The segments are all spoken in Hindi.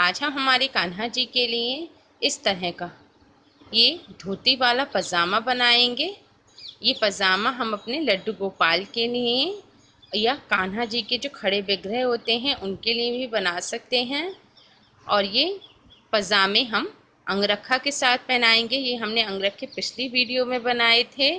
आज हम हमारे कान्हा जी के लिए इस तरह का ये धोती वाला पजामा बनाएंगे। ये पजामा हम अपने लड्डू गोपाल के लिए या कान्हा जी के जो खड़े विग्रह होते हैं उनके लिए भी बना सकते हैं। और ये पजामे हम अंगरखा के साथ पहनाएंगे। ये हमने अंगरखे पिछली वीडियो में बनाए थे।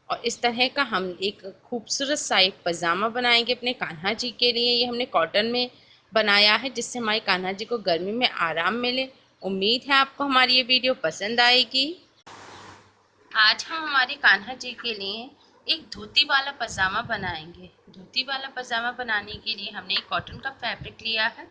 और इस तरह का हम एक खूबसूरत सा एक पजामा बनाएंगे अपने कान्हा जी के लिए। ये हमने कॉटन में बनाया है जिससे हमारे कान्हा जी को गर्मी में आराम मिले। उम्मीद है आपको हमारी ये वीडियो पसंद आएगी। आज हम हमारे कान्हा जी के लिए एक धोती वाला पजामा बनाएंगे। धोती वाला पजामा बनाने के लिए हमने एक कॉटन का फैब्रिक लिया है।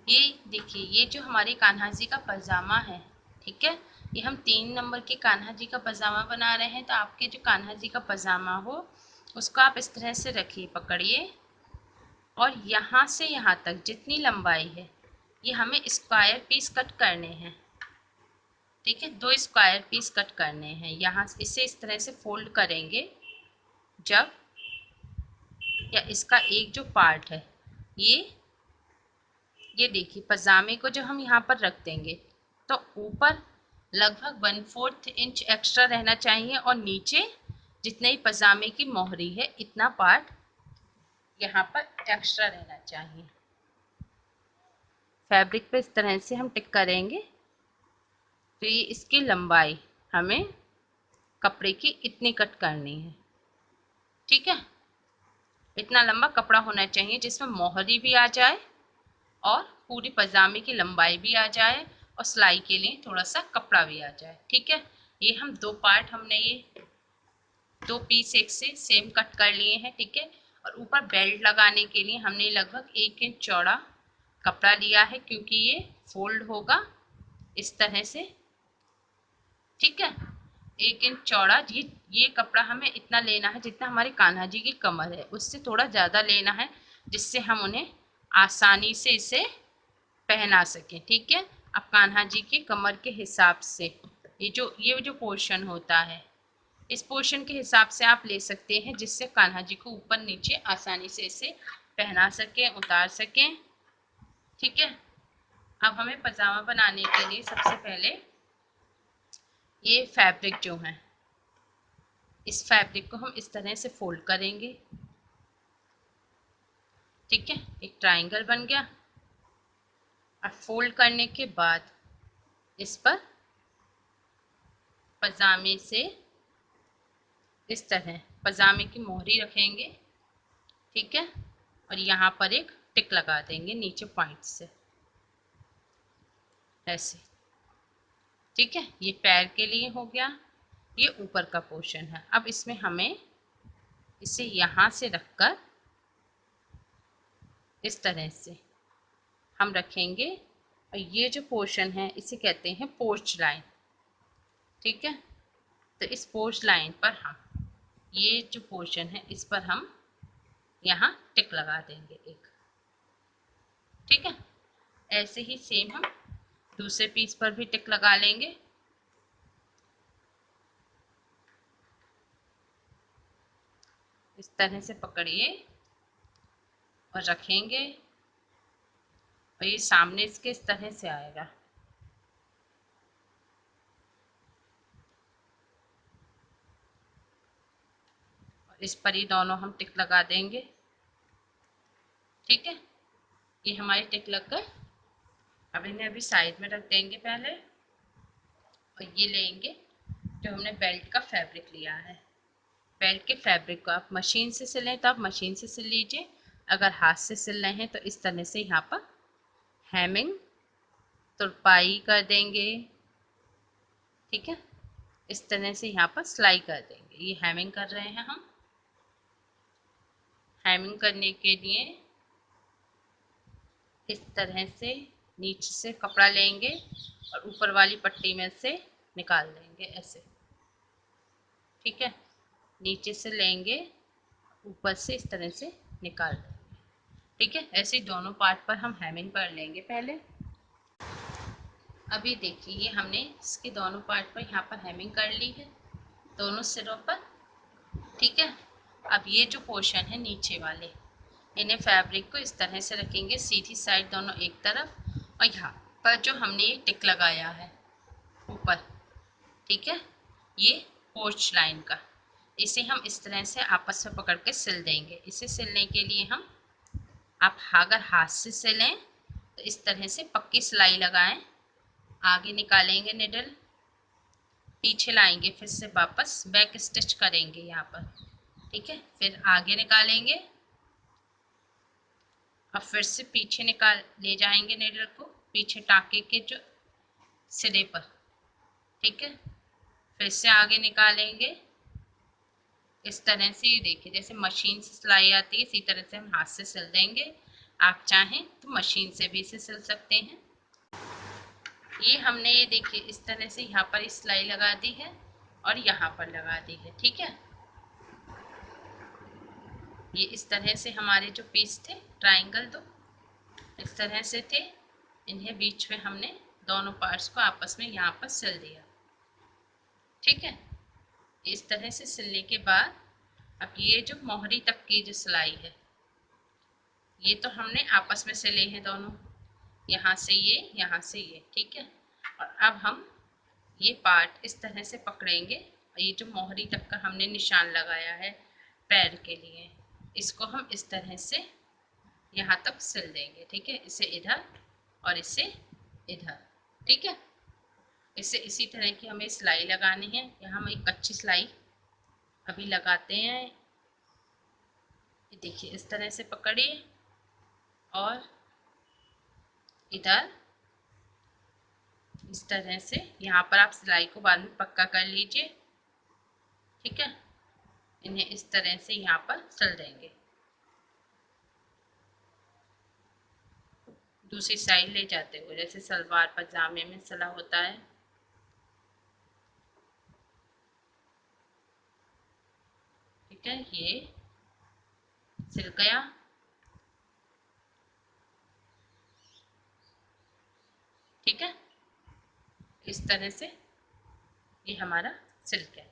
ये देखिए, ये जो हमारे कान्हा जी का पजामा है, ठीक है, ये हम 3 नंबर के कान्हा जी का पजामा बना रहे हैं। तो आपके जो कान्हा जी का पजामा हो उसको आप इस तरह से रखिए, पकड़िए, और यहाँ से यहाँ तक जितनी लंबाई है ये हमें स्क्वायर पीस कट करने हैं। ठीक है, 2 स्क्वायर पीस कट करने हैं। यहाँ इसे इस तरह से फोल्ड करेंगे जब, या इसका एक जो पार्ट है ये देखिए, पजामे को जो हम यहाँ पर रख देंगे तो ऊपर लगभग 1/4 इंच एक्स्ट्रा रहना चाहिए और नीचे जितने ही पजामे की मोहरी है इतना पार्ट यहाँ पर एक्स्ट्रा रहना चाहिए। फैब्रिक पे इस तरह से हम टिक करेंगे तो ये इसकी लंबाई हमें कपड़े की इतनी कट करनी है। ठीक है, इतना लंबा कपड़ा होना चाहिए जिसमें मोहरी भी आ जाए और पूरी पजामे की लंबाई भी आ जाए और सिलाई के लिए थोड़ा सा कपड़ा भी आ जाए। ठीक है, ये हम 2 पार्ट, हमने ये 2 पीस एक से सेम कट कर लिए हैं। ठीक है, और ऊपर बेल्ट लगाने के लिए हमने लगभग 1 इंच चौड़ा कपड़ा लिया है क्योंकि ये फोल्ड होगा इस तरह से। ठीक है, 1 इंच चौड़ा ये कपड़ा हमें इतना लेना है जितना हमारे कान्हा जी की कमर है, उससे थोड़ा ज़्यादा लेना है जिससे हम उन्हें आसानी से इसे पहना सकें। ठीक है, अब कान्हा जी के कमर के हिसाब से ये जो पोर्शन होता है इस पोर्शन के हिसाब से आप ले सकते हैं जिससे कान्हा जी को ऊपर नीचे आसानी से इसे पहना सकें, उतार सकें। ठीक है, अब हमें पजामा बनाने के लिए सबसे पहले ये फैब्रिक जो है, इस फैब्रिक को हम इस तरह से फोल्ड करेंगे। ठीक है, एक ट्रायंगल बन गया। अब फोल्ड करने के बाद इस पर पजामे से इस तरह पजामे की मोहरी रखेंगे। ठीक है, और यहाँ पर एक टिक लगा देंगे नीचे पॉइंट से ऐसे। ठीक है, ये पैर के लिए हो गया, ये ऊपर का पोर्शन है। अब इसमें हमें इसे यहाँ से रखकर इस तरह से हम रखेंगे और ये जो पोर्शन है इसे कहते हैं पोर्च लाइन। ठीक है, तो इस पोर्च लाइन पर हम ये जो पोर्शन है इस पर हम यहाँ टिक लगा देंगे एक। ठीक है, ऐसे ही सेम हम दूसरे पीस पर भी टिक लगा लेंगे। इस तरह से पकड़िए और रखेंगे और ये सामने इसके इस तरह से आएगा। और इस पर ये दोनों हम टिक लगा देंगे। ठीक है, ये हमारी टिक लग गए। अब इन्हें अभी साइड में रख देंगे पहले, और ये लेंगे जो हमने बेल्ट का फैब्रिक लिया है। बेल्ट के फैब्रिक को आप मशीन से सिलें तो आप मशीन से सिल लीजिए, अगर हाथ से सिल रहे हैं तो इस तरह से यहाँ पर हेमिंग तुरपाई कर देंगे। ठीक है, इस तरह से यहाँ पर सिलाई कर देंगे। ये हेमिंग कर रहे हैं हम। हेमिंग करने के लिए इस तरह से नीचे से कपड़ा लेंगे और ऊपर वाली पट्टी में से निकाल देंगे ऐसे। ठीक है, नीचे से लेंगे, ऊपर से इस तरह से निकाल देंगे। ठीक है, ऐसे दोनों पार्ट पर हम हेमिंग कर लेंगे पहले। अभी देखिए, ये हमने इसके दोनों पार्ट पर यहाँ पर हेमिंग कर ली है, दोनों सिरों पर। ठीक है, अब ये जो पोर्शन है नीचे वाले, इन्हें फैब्रिक को इस तरह से रखेंगे, सीधी साइड दोनों एक तरफ, और यहाँ पर जो हमने ये टिक लगाया है ऊपर, ठीक है, ये पोर्च लाइन का, इसे हम इस तरह से आपस में पकड़ के सिल देंगे। इसे सिलने के लिए हम, आप अगर हाथ से सिलें तो इस तरह से पक्की सिलाई लगाएं, आगे निकालेंगे निडल, पीछे लाएंगे, फिर से वापस बैक स्टिच करेंगे यहाँ पर, ठीक है, फिर आगे निकालेंगे, अब फिर से पीछे निकाल ले जाएंगे निडल को पीछे टाँके के जो सिरे पर, ठीक है, फिर से आगे निकालेंगे इस तरह से। ये देखिए जैसे मशीन से सिलाई आती है इसी तरह से हम हाथ से सिल देंगे। आप चाहें तो मशीन से भी इसे सिल सकते हैं। ये हमने, ये देखिए इस तरह से यहाँ पर सिलाई लगा दी है और यहाँ पर लगा दी है, ठीक है। ये इस तरह से हमारे जो पीस थे ट्रायंगल दो इस तरह से थे, इन्हें बीच में हमने दोनों पार्ट्स को आपस में यहाँ पर सिल दिया, ठीक है। इस तरह से सिलने के बाद अब ये जो मोहरी तक की जो सिलाई है ये तो हमने आपस में सिले हैं दोनों, यहाँ से ये, यहाँ से ये, ठीक है। और अब हम ये पार्ट इस तरह से पकड़ेंगे और ये जो मोहरी तक का हमने निशान लगाया है पैर के लिए, इसको हम इस तरह से यहाँ तक सिल देंगे, ठीक है। इसे इधर और इसे इधर, ठीक है। इसे इसी तरह की हमें सिलाई लगानी है। यहाँ हम एक कच्ची सिलाई अभी लगाते हैं। ये देखिए इस तरह से पकड़िए और इधर इस तरह से, यहाँ पर आप सिलाई को बाद में पक्का कर लीजिए, ठीक है। इन्हें इस तरह से यहाँ पर सिल देंगे। दूसरी साइड ले जाते हुए जैसे सलवार पजामे में सिला होता है, ठीक है। ये सिल गया, ठीक है। इस तरह से ये हमारा सिल गया।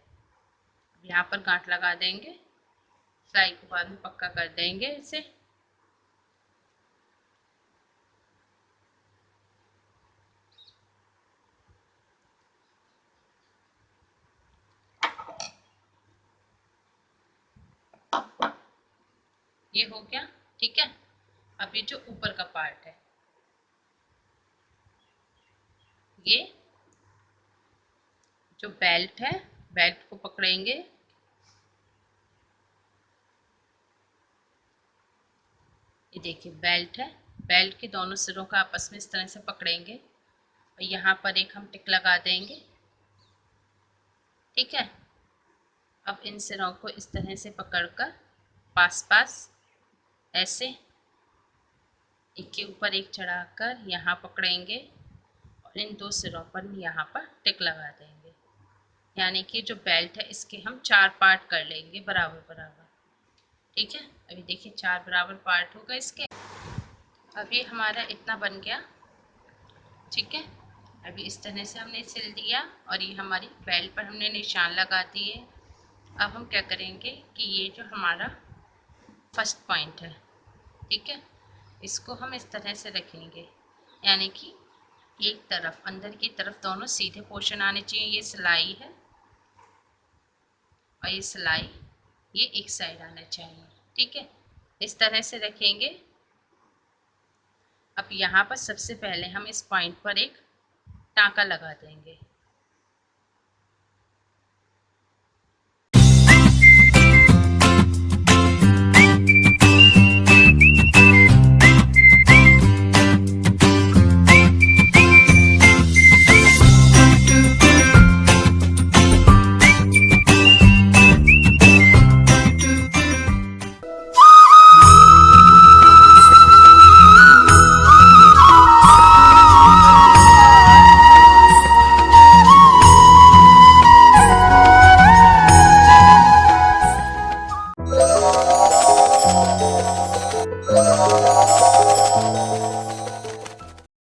यहाँ पर गांठ लगा देंगे, सिलाई को बाद में पक्का कर देंगे इसे। ये हो गया, ठीक है। अब ये जो ऊपर का पार्ट है, ये जो बेल्ट है, बेल्ट को पकड़ेंगे, ये देखिए बेल्ट है, बेल्ट के दोनों सिरों का आपस में इस तरह से पकड़ेंगे और यहाँ पर एक हम टिक लगा देंगे, ठीक है। अब इन सिरों को इस तरह से पकड़कर पास पास ऐसे एक के ऊपर एक चढ़ाकर यहाँ पकड़ेंगे और इन दो सिरों पर यहाँ पर टिक लगा देंगे। यानी कि जो बेल्ट है इसके हम 4 पार्ट कर लेंगे बराबर बराबर, ठीक है। अभी देखिए 4 बराबर पार्ट होगा इसके। अभी हमारा इतना बन गया, ठीक है। अभी इस तरह से हमने सिल दिया और ये हमारी बेल्ट पर हमने निशान लगा दिए। अब हम क्या करेंगे कि ये जो हमारा फर्स्ट पॉइंट है, ठीक है, इसको हम इस तरह से रखेंगे, यानी कि एक तरफ अंदर की तरफ दोनों सीधे पोर्शन आने चाहिए। ये सिलाई है और ये सिलाई ये एक साइड आना चाहिए, ठीक है। इस तरह से रखेंगे। अब यहाँ पर सबसे पहले हम इस पॉइंट पर एक टाँका लगा देंगे,